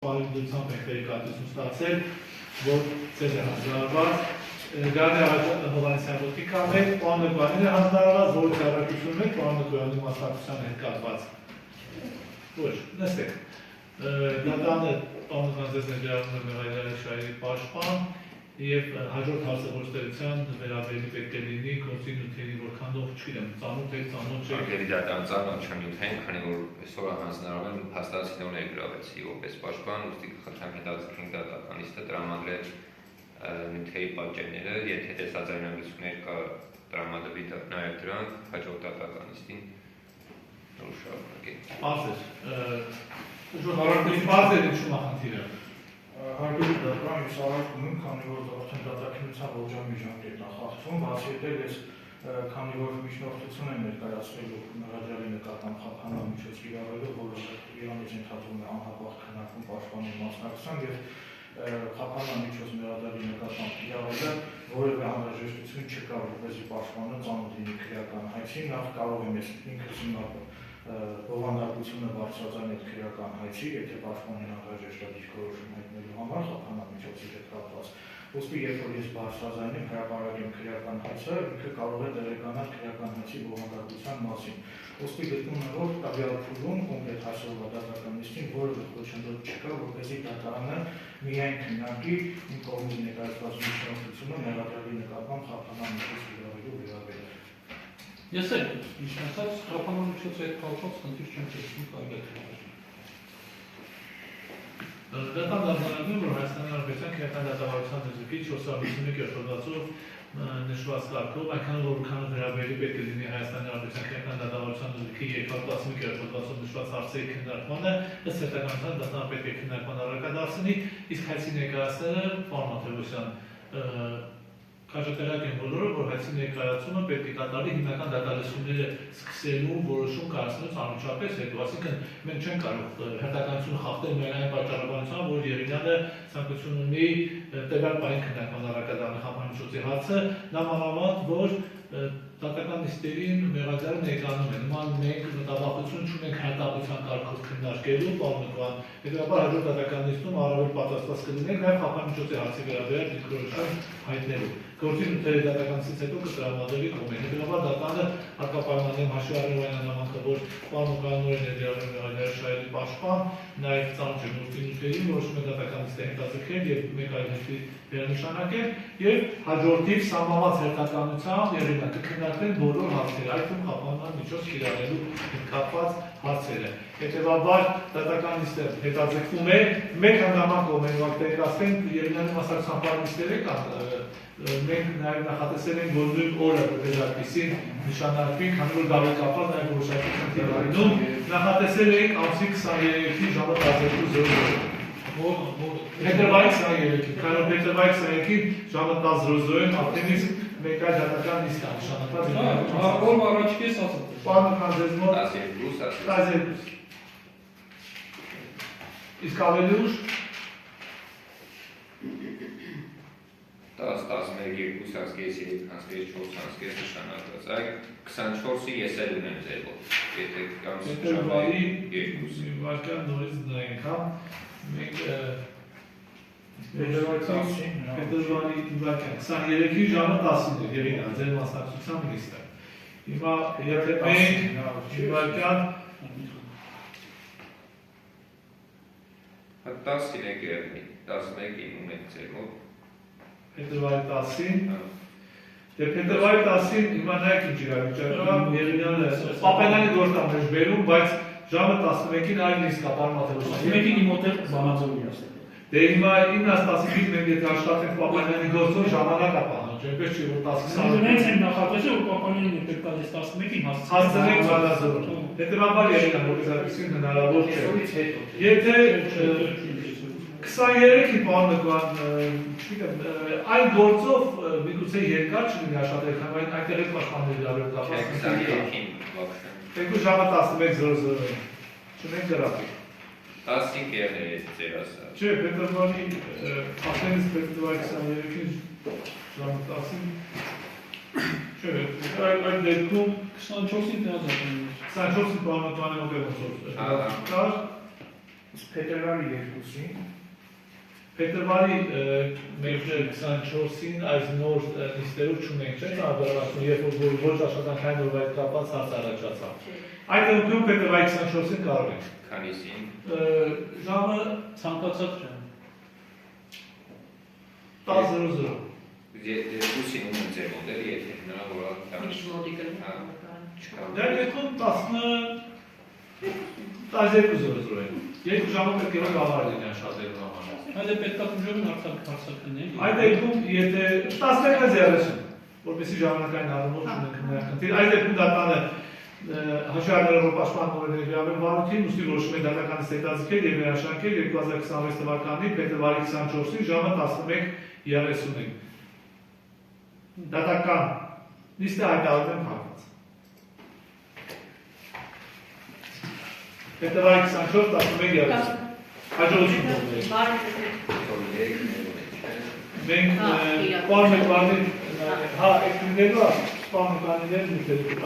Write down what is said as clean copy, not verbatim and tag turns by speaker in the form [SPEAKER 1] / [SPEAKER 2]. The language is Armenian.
[SPEAKER 1] Բարիդությամբ ենք տեղեկատվություն ստացել, որ ձեզ է հանձնարարված Գարնե Հովհաննիսյան ոդկիկան հետ, պարոն Նկոյանին է հանձնարարված, որի ձեռագրությունն է պարոն Նկոյանի մասնակցության հետ կապված։ Ոչ, նստեք։ Դատանը պարոն Նկոյան ձեզ ներկայացնում է Մեղայել Շահերի պաշտպան եւ հաջորդ հարցազրույցության վերաբերյալ պետք է լինի գործի նյութերի որքանով չգիտեմ, ծանոթ եք, ծանոթ չեք։
[SPEAKER 2] Դատան ծանոթ չեմ նյութային, քանի որ այսօր հանձնարարվել եմ փաստացի նոր ներգրավեցի որպես պաշտպան, ուստի խնդրանք հետաձգենք դատականիստը տրամադրել նյութերի պատճենները, եթե տեսաձայնագրություններ կա տրամադրվի նաև դրանք հաջորդ դատականիստին նոր շարունակենք։
[SPEAKER 1] Բարձր ինչու նախնդիրը։
[SPEAKER 3] Հարգելի դատարան, ես առարկում եմ, քանի որ արդեն դատաքննության ողջամի ժամկետն է խախտվում, բացի այդ ես քանի որ միջնորդություն եմ ներկայացրելու Նրաջարի նկատմամբ խափանամիջոց կիրառելու, որը Իրանից ընդհատվում է անհապաղ քննարկում պաշտպանի մասնակցությամբ եւ խափանամիջոց Նրաջարի նկատմամբ կիրառելը որևէ անհրաժեշտություն չկա, որպեսզի պաշտպանը ծանոթ լինի քրեական հայցին, նախ կարող եմ ես ինքս բովանդակությունը բարձրացնել քրեական հայցի, եթե պաշտպանին անհրաժեշտ է դիրքորոշում հայտնելու համար խափանամիջոցի հետ կապված։ Ուստի երբ որ ես բարձրացնեմ հրապարակեմ քրեական հայցը, ինքը կարող է տեղեկանալ քրեական հայցի բովանդակության մասին։ Ուստի գտնում եմ, որ տվյալ փուլում կոնկրետ այսօրվա դատականիստին որևէ խոչընդոտ չկա, որպեսզի դատարանը միայն քննարկի իմ կողմից ներկայացված միջնորդությունը Նրաջարի նկատմամբ խափանամիջոց կիրառելու վերաբերյալ։
[SPEAKER 1] Ես էլ ինչպես խափանամիջոցի հետ կապված խնդիր չեմ տեսնում կարելի է։ Դատան դարձնում որ Հայաստանի Հանրապետության քրեական դատավարության դեպքի 451 հոդվածով նշված կարգով, այնքան որքան վերաբերի պետք է լինի Հայաստանի Հանրապետության քրեական դատավարության դեպքի 211 հոդվածով նշված հարցերի քննարկմանը, ըստ հետագայության դատան պետք է քննարկման առարկա դարձնի, իսկ հայցի ներկայացնելը պարոն Մաթևոսյան Քաջատեղյակ են բոլորը, որ հայցի ներկայացումը պետք է կատարի հիմնական դատալսումները սկսելու որոշում կայացնելուց անմիջապես հետո, այսինքն մենք չենք կարող հերթականությունը խախտել միայն այն պատճառաբանությամբ, որ Երևանը ցանկություն ունի տվյալ պահին քննարկման առարկա դառնի խափանամիջոցի հարցը, նամանավանդ որ դատական նիստերին մեղադրանքը ներկայանում է, նման մենք մտավախություն չունենք հայտարարության կարգով քննարկելու, պարոն Նկոյան, հետևաբար հաջորդ դատական նիստում առավել պատրաստված կլինենք նաև խափանամիջոցի հարցի վերաբերյալ դիրքորոշում հայտնելու։ Գործի նյութերի դատականիստից հետո կտրամադրվի կողմին։ Հետևաբար դատանը հարկապայմաններում հաշվի առնելով այն հանգամանքը, որ պարոն Նկոյանն ներդրել է Մեղայել Շահերի պաշտպան, նաև ծանոթ է գործի նյութերին, որոշում է դատականիստը հետաձգել եւ մեկ այլ հետի վերանշանակել եւ հաջորդիվ սահմանված հերթականությամբ եղանակը քննարկել բոլոր հարցերը, այդ թվում խափանամիջոց կիրառելու հետ կապված հարցերը։ Հետևաբար դատականիստը հետաձգվում է մեկ հանգամանք կողմերով տեղեկացնենք Երևանի մասնակցության պարոնիստերը կան մենք նաև նախատեսել ենք, որ նույն օրը դեպքին նշանակվի, քանի որ գավի կապված նաև որոշակի խնդիրներում նախատեսել ենք ամսի 23-ի ժամը 12:00 Փետրվարի 23-ին, քանի որ փետրվարի 23-ին ժամը 10:00-ին արդեն իսկ մեկ այլ դատական նիստ է նշանակված։
[SPEAKER 3] Ո՞ր առաջ կես ասած։
[SPEAKER 1] Պարոն ձեզ մոտ
[SPEAKER 2] 12
[SPEAKER 1] Իսկ ավելի ուշ
[SPEAKER 2] 10-11 2-4 նշանակված, այ 24-ի ես էլ ունեմ ձեր մոտ, եթե կամ
[SPEAKER 1] Փետրվարի 2-ի վարկյան նորից նայենք, հա, մենք Փետրվարի 23-ի ժամը 10-ին է Երևան, ձեր մասնակցության նիստը։ Հիմա եթե մենք վարկյան
[SPEAKER 2] 10-ին եք երնի, 11-ին ունեք ձեր մոտ
[SPEAKER 1] Փետրվարի 10-ին Փետրվարի 10-ին հիմա նայեք ինչ իրավիճակը Երևանը Պապայանի գործը բերում, բայց ժամը 11-ին այլ նիստ կա պարոն Մաթևոսյան։
[SPEAKER 3] 11-ին մոտ բանաձևի ասել։
[SPEAKER 1] Դե հիմա 9-10-ից մենք եթե աշխատենք Պապայանի գործով ժամանակ է պահանջում, այնպես չի որ 10-20
[SPEAKER 3] Մենք ենք նախատեսել որ Պապայանի պետք է 11-ին
[SPEAKER 1] հասցնենք բանաձևը։ Հետևաբար Երևան որպես այդպեսին հնարավոր չէ։ Եթե 23-ի պարոն Նկոյան, չգիտեմ, այն գործով միգուցե երկար չլինի աշխատել, քանի որ այնտեղ էլ պաշտպանների լավեր կապված։
[SPEAKER 2] 23-ին բախշեն։
[SPEAKER 1] Եկու ժամը 11:00 չունենք գրաֆիկ։
[SPEAKER 2] 10-ին կերներ ձեր ասա։
[SPEAKER 1] Չէ, Փետրվարի ապրիլից Փետրվարի 23-ին ժամը 10-ին չէ, այդ դեպքում 24-ին դարձել։ 24-ին պարոն Նկոյանը մոտեցավ։
[SPEAKER 3] Փետրվարի 2-ին
[SPEAKER 1] Փետրվարի 24-ին այս նոր նիստերով չունենք, չէ՞, ծառայություն, երբ որ ոչ աշխատանքային օրվա հետ կապված հարց առաջացավ։ Այդ դեպքում փետրվարի 24-ին կարող ենք։
[SPEAKER 2] Քանիսին։
[SPEAKER 1] Ժամը
[SPEAKER 4] ցանկացած ժամ։
[SPEAKER 1] 10:00։
[SPEAKER 2] Երկուսին ունեն ձեր մոդել, եթե հնարավոր է
[SPEAKER 5] Ինչ մոդի կլինի։
[SPEAKER 2] չկա։
[SPEAKER 1] Դա դեպքում 12:00 է։ Երկու ժամը պետք է գավառ լինի աշխատելու համար։
[SPEAKER 4] Այդ պետք է ուժեղին հարցակնի։
[SPEAKER 1] Այդ դեպքում եթե 11:30, որպեսզի ժամանակային առումով չունենք քննարկել։ Այդ դեպքում դատանը հաշվառելով պաշտպան օրենքների վերաբերյալ վարույթին ուստի որոշում է դատականից հետաձգել եւ վերաշարքել 2026 թվականի փետրվարի 24-ին ժամը 11:30-ին։ Դատական նիստը հայտարարում փակված։ Փետրվարի 24 11:30։ Հաջողություն կողմերի։ Մենք պարմեկվարներ, հա, էկրիներով, պարմեկվարներ նիստերի